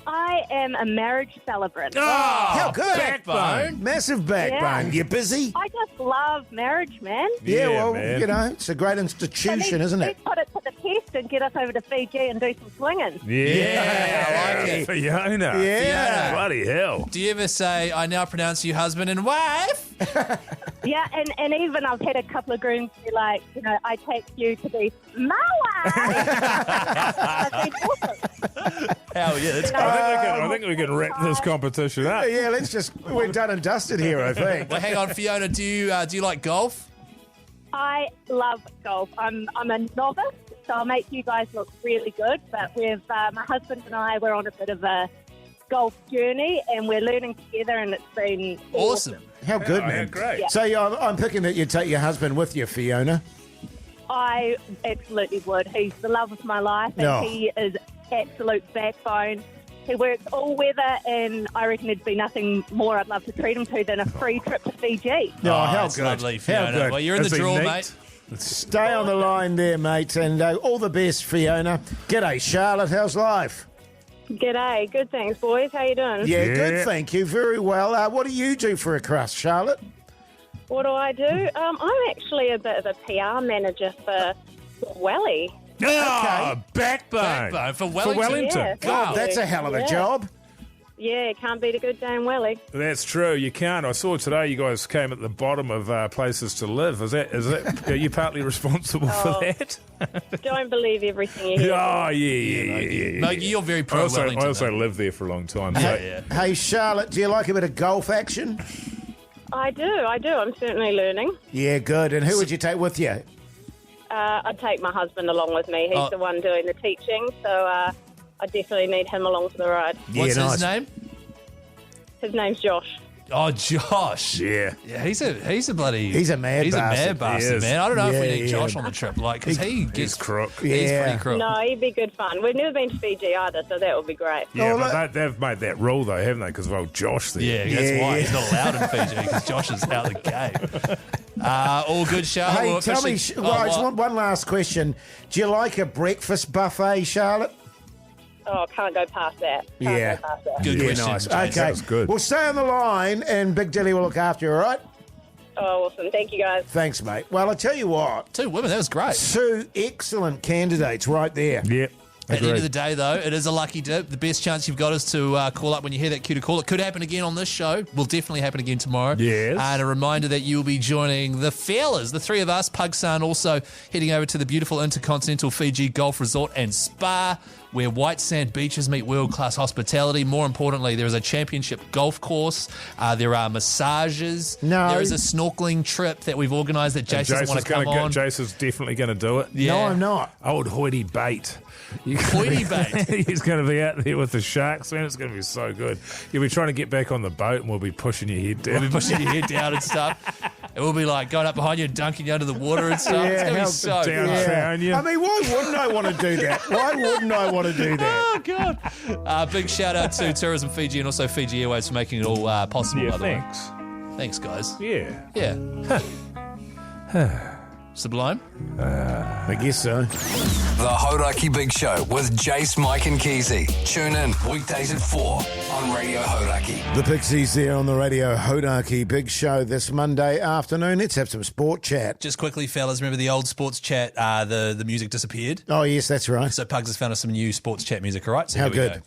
I am a marriage celebrant. Oh, How good. backbone. Massive backbone. Yeah. You busy? I just love marriage, man. Yeah, well, man. it's a great institution, isn't it? Let's put it to the test and get us over to Fiji and do some swinging. Yeah. I like it. Fiona. Yeah. Bloody hell. Do you ever say, I now pronounce you husband and wife? Yeah, and even I've had a couple of grooms be like, I take you to be my wife. That's been awesome. Hell yeah, that's great. I think we can wrap this competition up. Yeah, we're done and dusted here, I think. Well, hang on, Fiona, do you like golf? I love golf. I'm a novice, so I'll make you guys look really good. But with my husband and I, we're on a bit of a golf journey, and we're learning together, and it's been Awesome. How good, man. Great. Yeah. So I'm picking that you take your husband with you, Fiona. I absolutely would. He's the love of my life, and Oh. he is absolute backbone. He works all weather, and I reckon there'd be nothing more I'd love to treat him to than a free trip to Fiji. Oh, how that's good. lovely, How Fiona. good. Well, you're in Is the he draw, neat? mate. Stay on the line there, mate, and all the best, Fiona. G'day, Charlotte. How's life? G'day. Good, thanks, boys. How you doing? Yeah, good, thank you. Very well. What do you do for a crust, Charlotte? What do I do? I'm actually a bit of a PR manager for Welly. Oh, backbone. For Wellington. Yeah, God, that's a hell of a job. Yeah, can't beat a good day in Welly. That's true. You can't. I saw today you guys came at the bottom of places to live. Is that? Are you partly responsible for that? Don't believe everything you hear. Oh, yeah. No, you're very pro Wellington. I also lived there for a long time. Hey, Charlotte, do you like a bit of golf action? I do. I'm certainly learning. Yeah, good. And who would you take with you? I'd take my husband along with me. He's the one doing the teaching, so I definitely need him along for the ride. What's his name? His name's Josh. Oh, Josh. Yeah. He's a bloody... He's a mad bastard, man. I don't know if we need Josh on the trip, because he gets... crook. He's pretty crook. No, he'd be good fun. We've never been to Fiji either, so that would be great. Yeah, but they've made that rule, though, haven't they? Because of old Josh there. Yeah, that's why he's not allowed in Fiji, because Josh is out of the game. All good, Charlotte. Hey, tell me, one last question. Do you like a breakfast buffet, Charlotte? Oh, can't go past that. Can't go past that. Good question. Nice. Jason. Okay, That's good. Well, stay on the line, and Big Dilly will look after you, all right? Oh, awesome. Thank you, guys. Thanks, mate. Well, I tell you what. 2 women, that was great. 2 excellent candidates right there. Yep. At the end of the day, though, it is a lucky dip. The best chance you've got is to call up when you hear that cue to call. It could happen again on this show. Will definitely happen again tomorrow. Yes. And a reminder that you'll be joining the fellas, the 3 of us, Pugsan, also heading over to the beautiful Intercontinental Fiji Golf Resort and Spa, where white sand beaches meet world-class hospitality. More importantly, there is a championship golf course. There are massages. No. There is a snorkeling trip that we've organised that Jason doesn't want to come on. Jason's definitely going to do it. Yeah. No, I'm not. Old Hoyte bait. Hoyte bait. He's going to be out there with the sharks, man. It's going to be so good. You'll be trying to get back on the boat, and we'll be pushing your head down. We'll be pushing your head down and stuff. And we'll be like going up behind you and dunking you under the water and stuff. It's going to be so down you. I mean, why wouldn't I want to do that? Why wouldn't I want to do that? Oh, God. Big shout out to Tourism Fiji and also Fiji Airways for making it all possible, Yeah, by the way. thanks. Thanks, guys. Yeah. Yeah. Sublime? I guess so. The Hauraki Big Show with Jase, Mike and Keyzie. Tune in weekdays at 4 on Radio Hauraki. The Pixies there on the Radio Hauraki Big Show this Monday afternoon. Let's have some sport chat. Just quickly, fellas, remember the old sports chat, the music disappeared? Oh, yes, that's right. So Pugs has found us some new sports chat music, all right? So How here we good. go.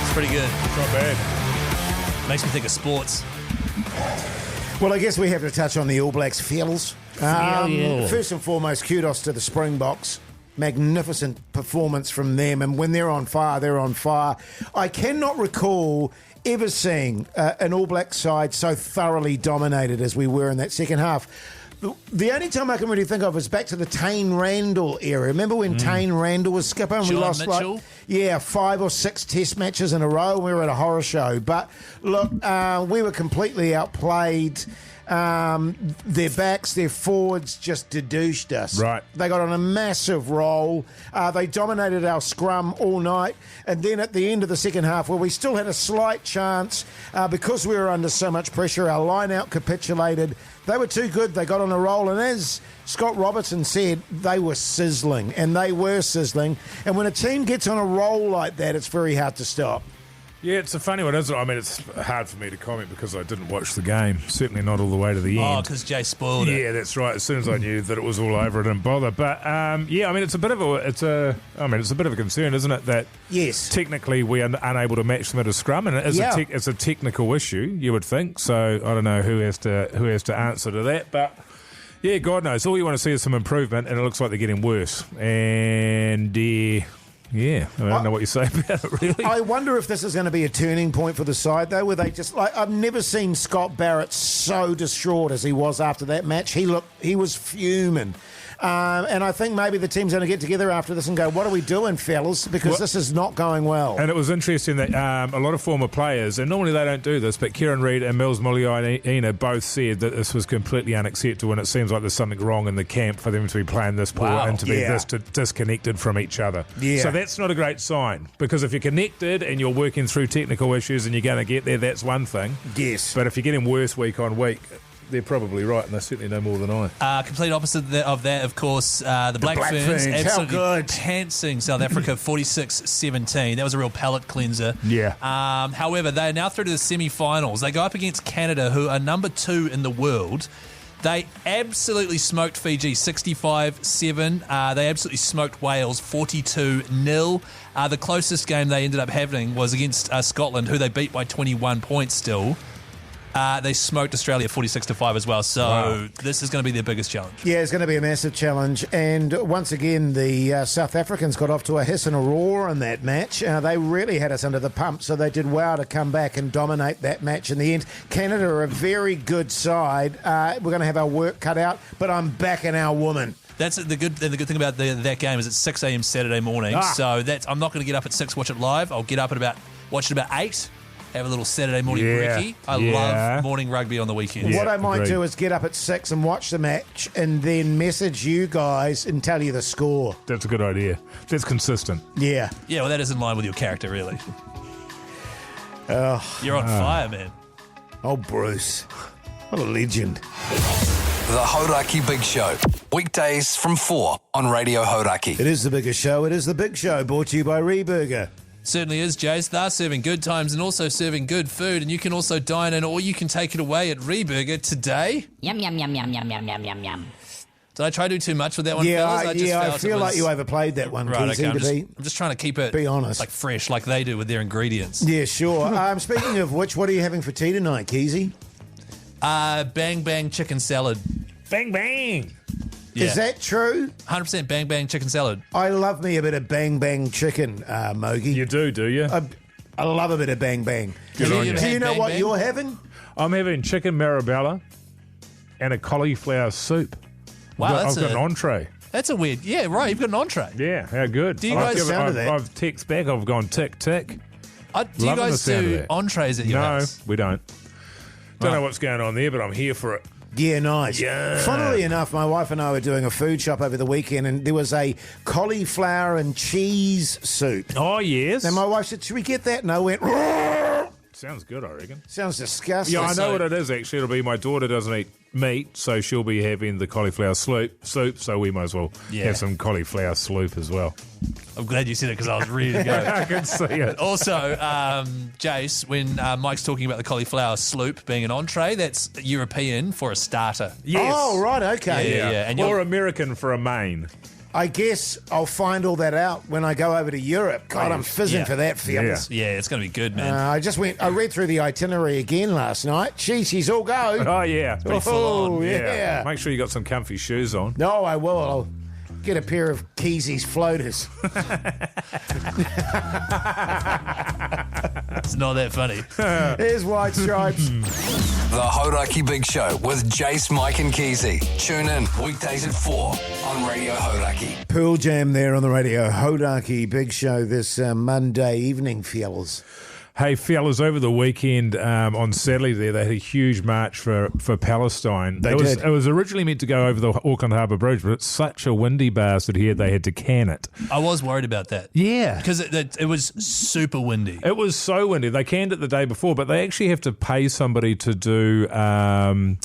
It's pretty good. It's not bad. Makes me think of sports. Well, I guess we have to touch on the All Blacks fellas. First and foremost, kudos to the Springboks. Magnificent performance from them. And when they're on fire, they're on fire. I cannot recall ever seeing an All Black side so thoroughly dominated as we were in that second half. The only time I can really think of is back to the Tane Randall era. Remember when Tane Randall was skipper and we John lost Mitchell? 5 or 6 test matches in a row? We were at a horror show. But look, we were completely outplayed. Their backs, their forwards just dedoused us. Right. They got on a massive roll. They dominated our scrum all night. And then at the end of the second half, where we still had a slight chance, because we were under so much pressure, our line-out capitulated. They were too good. They got on a roll. And as Scott Robertson said, they were sizzling. And they were sizzling. And when a team gets on a roll like that, it's very hard to stop. Yeah, it's a funny one, isn't it? I mean, it's hard for me to comment because I didn't watch the game. Certainly not all the way to the end. Oh, because Jay spoiled it. Yeah, that's right. As soon as I knew that it was all over, I didn't bother. But yeah, I mean, it's a bit of a concern, isn't it? That yes, technically we are unable to match them at a scrum, and it is it's a technical issue, you would think. So I don't know who has to answer to that, but. Yeah, God knows. All you want to see is some improvement, and it looks like they're getting worse. And yeah, I don't know what you say about it, really. I wonder if this is going to be a turning point for the side, though, where they just I've never seen Scott Barrett so distraught as he was after that match. He was fuming. And I think maybe the team's going to get together after this and go, what are we doing, fellas? Because this is not going well. And it was interesting that a lot of former players, and normally they don't do this, but Kieran Reid and Mills Muliaina both said that this was completely unacceptable, and it seems like there's something wrong in the camp for them to be playing this poor and to be this disconnected from each other. Yeah. So that's not a great sign, because if you're connected and you're working through technical issues and you're going to get there, that's one thing. Yes. But if you're getting worse week on week, they're probably right, and they certainly know more than I. Complete opposite of that, of course, the Black Ferns absolutely pantsing South Africa 46-17. That was a real palate cleanser. Yeah. However, they are now through to the semi-finals. They go up against Canada, who are number 2 in the world. They absolutely smoked Fiji 65-7. They absolutely smoked Wales 42-0. The closest game they ended up having was against Scotland, who they beat by 21 points still. They smoked Australia 46-5 as well, so this is going to be their biggest challenge. Yeah, it's going to be a massive challenge. And once again, the South Africans got off to a hiss and a roar in that match. They really had us under the pump, so they did well to come back and dominate that match in the end. Canada are a very good side. We're going to have our work cut out, but I'm backing our woman. That's the good thing about that game is it's 6 a.m. Saturday morning, so I'm not going to get up at 6 watch it live. I'll get up at watch it about 8. Have a little Saturday morning brekkie. I love morning rugby on the weekends. What I might do is get up at 6 and watch the match and then message you guys and tell you the score. That's a good idea. That's consistent. Yeah. Yeah, well, that is in line with your character, really. You're on fire, man. Oh, Bruce. What a legend. The Hauraki Big Show. Weekdays from 4 on Radio Hauraki. It is the biggest show. It is the Big Show, brought to you by Reburger. Certainly is, Jase. They're serving good times and also serving good food, and you can also dine in or you can take it away at Reburger today. Yum, yum, yum, yum, yum, yum, yum, yum, yum. Did I try to do too much with that one, fellas? I feel like you overplayed that one, right, Keyzie, okay, I'm just trying to keep it honest. like fresh, like they do with their ingredients. Yeah, sure. Speaking of which, what are you having for tea tonight, Keyzie? Bang Bang chicken salad. Bang, bang. Yeah. Is that true? 100% Bang Bang chicken salad. I love me a bit of Bang Bang chicken, Mogey. You do you? I love a bit of Bang Bang. Good on you. Do you know Bang what Bang? you're having? I'm having chicken marabella and a cauliflower soup. Wow, I've got an entree. That's a weird... Yeah, right, you've got an entree. Yeah, how good. Do you guys... I've texted back, I've gone tick, tick. Do you guys do entrees at your house? No, we don't. Don't know what's going on there, but I'm here for it. Yeah, nice. Yeah. Funnily enough, my wife and I were doing a food shop over the weekend, and there was a cauliflower and cheese soup. Oh, yes. And my wife said, should we get that? And I went, sounds good, I reckon. Sounds disgusting. Yeah, I know what it is, actually. It'll be my daughter doesn't eat meat, so she'll be having the cauliflower soup, so we might as well have some cauliflower soup as well. I'm glad you said it because I was ready to go. I can see it. Also, Jase, when Mike's talking about the cauliflower sloop being an entree, that's European for a starter. Yes. Oh, right, okay. Yeah. And or American for a main. I guess I'll find all that out when I go over to Europe. God, I'm fizzing for that, fellas. Yeah, it's going to be good, man. I read through the itinerary again last night. She's all go. Oh, yeah. Oh, yeah. Make sure you got some comfy shoes on. No, I will. I'll get a pair of Keyzie's floaters. It's not that funny. Here's White Stripes. The Hauraki Big Show with Jase, Mike and Keyzie. Tune in weekdays at 4 on Radio Hauraki. Pearl Jam there on the Radio Hauraki Big Show this Monday evening, fellas. Hey, fellas, over the weekend on Saturday there, they had a huge march for Palestine. They did. It was originally meant to go over the Auckland Harbour Bridge, but it's such a windy bastard here, they had to can it. I was worried about that. Yeah. Because it was super windy. It was so windy. They canned it the day before, but they actually have to pay somebody to do... to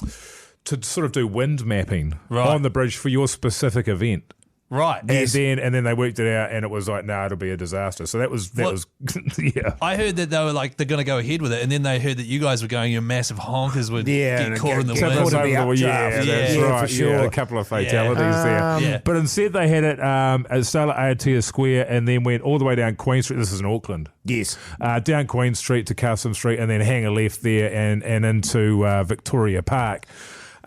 sort of do wind mapping on the bridge for your specific event. Right. And then they worked it out and it was like, no, it'll be a disaster. So that was yeah. I heard that they were like, they're going to go ahead with it. And then they heard that you guys were going, your massive honkers would get caught in the wind. That's right. For sure. A couple of fatalities there. Yeah. But instead they had it at Stella Aotea Square and then went all the way down Queen Street. This is in Auckland. Yes. Down Queen Street to Customs Street and then hang a left there and into Victoria Park.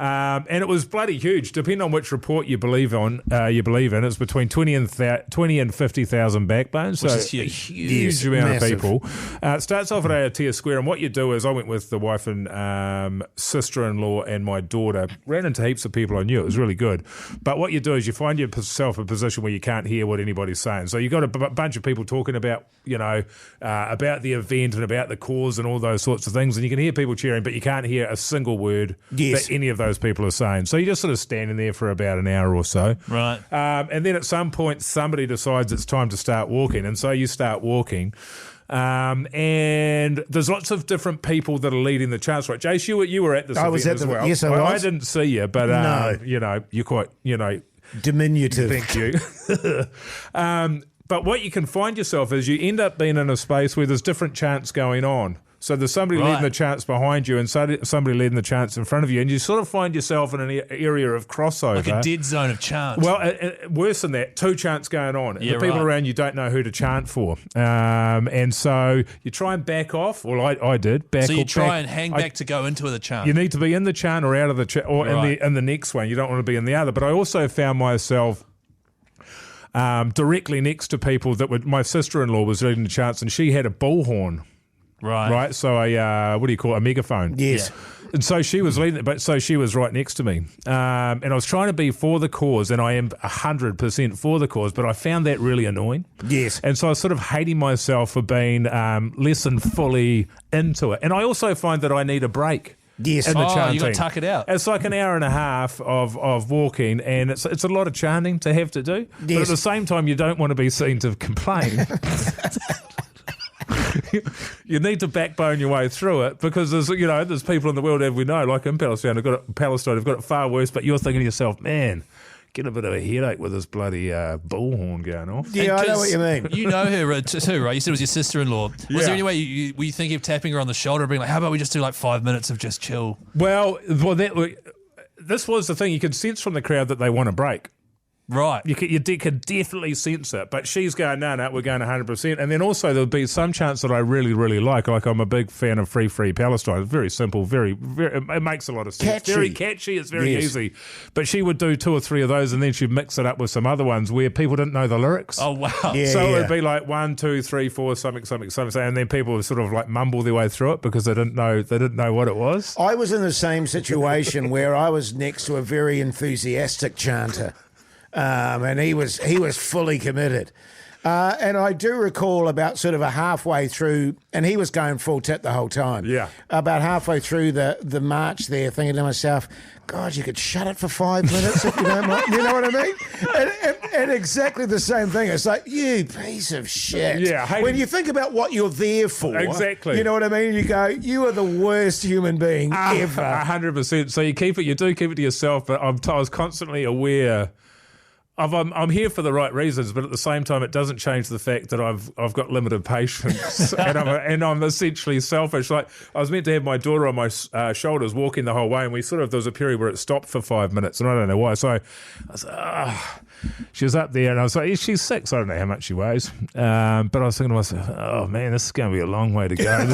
And it was bloody huge. Depending on which report you believe in, it's between 20 and 50,000 backbones. Which so is huge. Huge amount massive. of people. It starts off at Aotea Square, and what you do is I went with the wife and sister-in-law and my daughter, ran into heaps of people I knew. It was really good. But what you do is you find yourself a position where you can't hear what anybody's saying. So you've got a bunch of people talking about, about the event and about the cause and all those sorts of things, and you can hear people cheering, but you can't hear a single word that any of those people are saying. So you're just sort of standing there for about an hour or so. Right. And then at some point, somebody decides it's time to start walking, and so you start walking. And there's lots of different people that are leading the chants. Right, Jase, you were at this event as well. Yes, I was. I didn't see you, but no. You're quite, diminutive. Thank you. But what you can find yourself is you end up being in a space where there's different chants going on. So there's somebody leading the chants behind you and somebody leading the chants in front of you, and you sort of find yourself in an area of crossover. Like a dead zone of chants. Well, worse than that, two chants going on. Yeah, the people around you don't know who to chant for. And so you try and back off. Well, I did. So you try and hang back to go into the chant. You need to be in the chant or out of the chant, or in the next one. You don't want to be in the other. But I also found myself directly next to people that would. My sister-in-law was leading the chants, and she had a bullhorn. Right. So what do you call it? A megaphone. Yes. And so she was leading, but so she was right next to me. And I was trying to be for the cause, and I am 100% for the cause, but I found that really annoying. Yes. And so I was sort of hating myself for being less than fully into it. And I also find that I need a break. Yes. In the chanting. You got to tuck it out. It's like an hour and a half of walking, and it's a lot of chanting to have to do. Yes. But at the same time, you don't want to be seen to complain. You need to backbone your way through it, because there's people in the world, as we know, like in Palestine, have got it far worse. But you're thinking to yourself, man, get a bit of a headache with this bloody bullhorn going off. Yeah, I know what you mean. You know her too, right? You said it was your sister-in-law. Was there any way were you thinking of tapping her on the shoulder and being like, how about we just do like 5 minutes of just chill? Well, this was the thing. You could sense from the crowd that they want a break. Right. You could definitely sense it. But she's going, no, we're going 100%. And then also there'll be some chants that I really, really like. Like I'm a big fan of Free Palestine. It's very simple, very, very, it makes a lot of sense. Catchy. Very catchy. It's very easy. But she would do 2 or 3 of those, and then she'd mix it up with some other ones where people didn't know the lyrics. Oh, wow. Yeah, So it would be like 1, 2, 3, 4, something. And then people would sort of like mumble their way through it because they didn't know what it was. I was in the same situation where I was next to a very enthusiastic chanter. And he was fully committed. And I do recall about sort of a halfway through, and he was going full tip the whole time. Yeah. About halfway through the march there, thinking to myself, God, you could shut it for 5 minutes if you don't mind. You know what I mean? And exactly the same thing. It's like, you piece of shit. Yeah. When you think about what you're there for. Exactly. You know what I mean? You go, you are the worst human being ever. 100%. So you do keep it to yourself, but I was constantly aware. I'm here for the right reasons, but at the same time, it doesn't change the fact that I've got limited patience and I'm essentially selfish. Like I was meant to have my daughter on my shoulders walking the whole way, and there was a period where it stopped for 5 minutes, and I don't know why. So I was like, she was up there, and I was like, she's 6. I don't know how much she weighs, but I was thinking to myself, oh man, this is going to be a long way to go.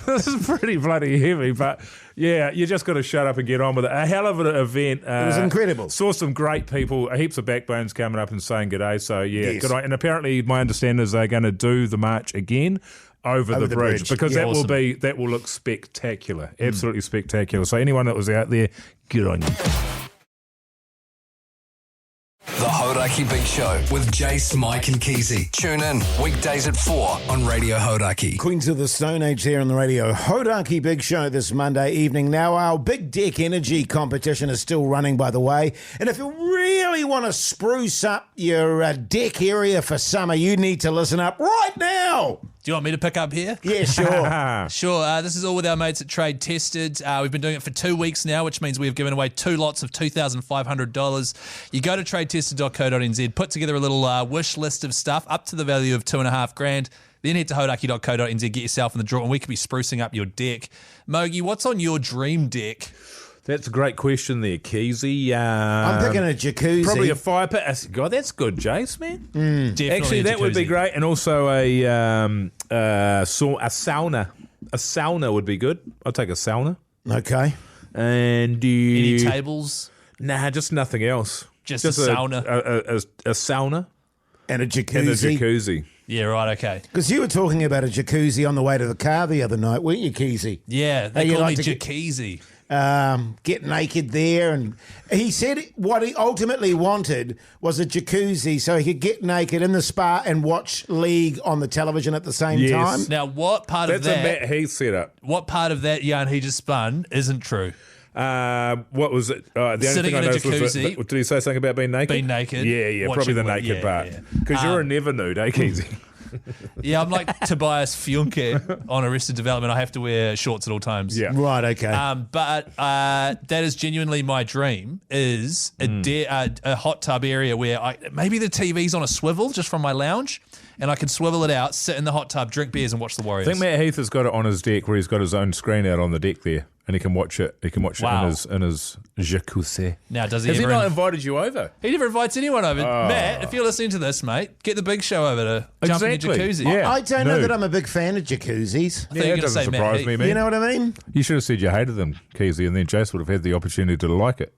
This is pretty bloody heavy, but yeah, you just got to shut up and get on with it. A hell of an event. It was incredible. Saw some great people, heaps of backbones coming up and saying g'day. So yeah, Yes. good. And apparently, my understanding is they're going to do the march again over the bridge because Yeah. that will look spectacular, absolutely spectacular. So anyone that was out there, good on you. The Hauraki Big Show with Jase, Mike and Keyzie. Tune in weekdays at 4 on Radio Hauraki. Queens of the Stone Age there on the Radio Hauraki Big Show this Monday evening. Now, our Big Deck Energy competition is still running, by the way. And if you really want to spruce up your deck area for summer, you need to listen up right now. Do you want me to pick up here? Yeah, sure. Sure. This is all with our mates at Trade Tested. We've been doing it for 2 weeks now, which means we've given away 2 lots of $2,500. You go to tradetested.co.nz, put together a little wish list of stuff up to the value of $2,500. Then head to hauraki.co.nz, get yourself in the draw, and we could be sprucing up your deck. Mogey, what's on your dream deck? That's a great question there, Keyzie. I'm picking a jacuzzi. Probably a fire pit. God, that's good, Jase, man. Definitely Actually, that would be great. And also a sauna. A sauna would be good. I'll take a sauna. Okay. And Any tables? Nah, just nothing else. Just a sauna. A sauna. And a jacuzzi. And a jacuzzi. Yeah, right, okay. Because you were talking about a jacuzzi on the way to the car the other night, weren't you, Keyzie? Yeah, they you call like me to Keyzie. Get naked there. And he said what he ultimately wanted was a jacuzzi so he could get naked in the spa and watch League on the television at the same time. Now, what part That's of that... a Matt Heath setup. What part of that yarn he just spun isn't true? What was it? The only Sitting thing I in a noticed was jacuzzi. did he say something about being naked? Being naked. Yeah, probably the naked part. Because you're a never nude, eh, Keyzie? Yeah, I'm like Tobias Fünke on Arrested Development. I have to wear shorts at all times. Yeah. Right, okay. But that is genuinely my dream, is a hot tub area where maybe the TV's on a swivel just from my lounge, and I can swivel it out, sit in the hot tub, drink beers and watch the Warriors. I think Matt Heath has got it on his deck where he's got his own screen out on the deck there, and he can watch it. He can watch it in his jacuzzi. Now, does he Has he ever not invited you over? He never invites anyone over. Matt, if you're listening to this, mate, get the big show over to jump in your jacuzzi. Yeah. I don't know that I'm a big fan of jacuzzis. I thought you were it gonna doesn't say Matt surprise Heath. me, man. You know what I mean? You should have said you hated them, Keyzie, and then Jase would have had the opportunity to like it.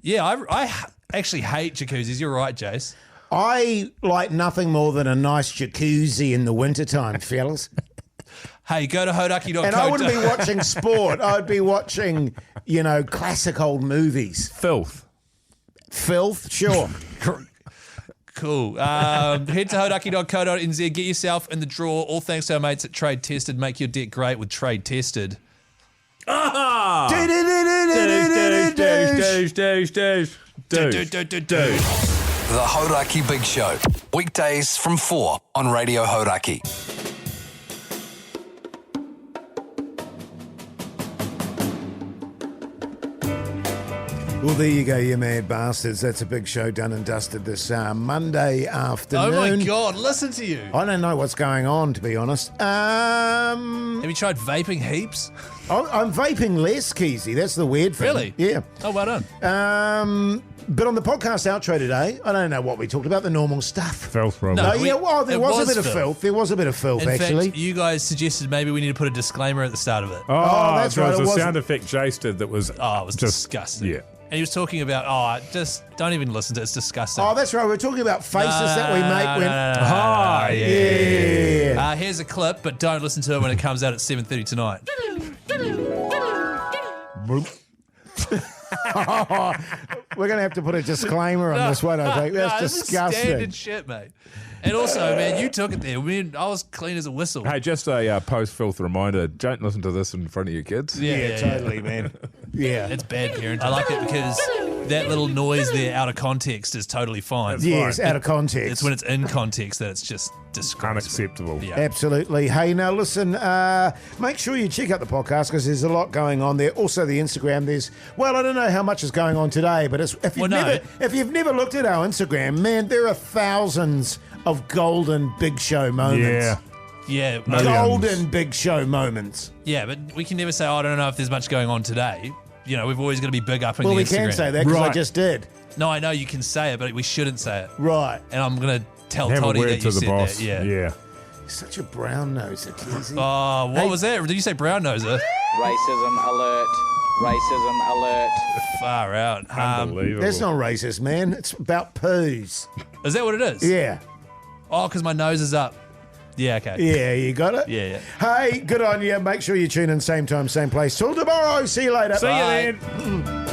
Yeah, I actually hate jacuzzis. You're right, Jase. I like nothing more than a nice jacuzzi in the wintertime, fellas. Hey, go to hodaki.co. And I wouldn't be watching sport. I'd be watching, classic old movies. Filth, sure. Cool. Head to hodaki.co.nz. Get yourself in the draw. All thanks to our mates at Trade Tested. Make your deck great with Trade Tested. The Hauraki Big Show. Weekdays from 4 on Radio Hauraki. Well, there you go, you mad bastards. That's a big show done and dusted this Monday afternoon. Oh, my God. Listen to you. I don't know what's going on, to be honest. Have you tried vaping heaps? I'm vaping less, Keyzie. That's the weird thing. Really? Yeah. Oh, well done. But on the podcast outro today, I don't know what we talked about, the normal stuff. filth, probably. No. There was a bit of filth. There was a bit of filth, In actually. fact, you guys suggested maybe we need to put a disclaimer at the start of it. Oh, that's there right, was it a sound wasn't- effect Jase did that was It was just disgusting. Yeah. And he was talking about, just don't even listen to it. It's disgusting. Oh, that's right. We're talking about faces that we make when... Ah, yeah. Here's a clip, but don't listen to it when it comes out at 7:30 tonight. We're going to have to put a disclaimer on this one, I think. That's this is disgusting. standard shit, mate. And also, man, you took it there. I was clean as a whistle. Hey, just a post-filth reminder, don't listen to this in front of your kids. Yeah, totally, man. Yeah. It's bad parenting. I like it because that little noise there out of context is totally fine. Yes, out of context. It's when it's in context that it's just disgraceful. Unacceptable. Yeah. Absolutely. Hey, now listen, make sure you check out the podcast because there's a lot going on there. Also, the Instagram, I don't know how much is going on today, but if you've never looked at our Instagram, man, there are thousands of golden Big Show moments. Yeah. Golden Big Show moments. Yeah, but we can never say, I don't know if there's much going on today. You know, we've always got to be big up in Well, the we Instagram. can say that because I Right. just did. No, I know you can say it, but we shouldn't say it. Right. And I'm going to tell Have a Toddy word that to you the said boss. that. Yeah. You're such a brown noser, Keyzie. Oh, what was that? Did you say brown noser? Racism alert. Racism alert. Far out. Unbelievable. That's not racist, man. It's about poos. Is that what it is? Yeah. Oh, because my nose is up. Yeah, okay. Yeah, you got it? Yeah. Hey, good on you. Make sure you tune in same time, same place. Till tomorrow. See you later. See Bye. you then.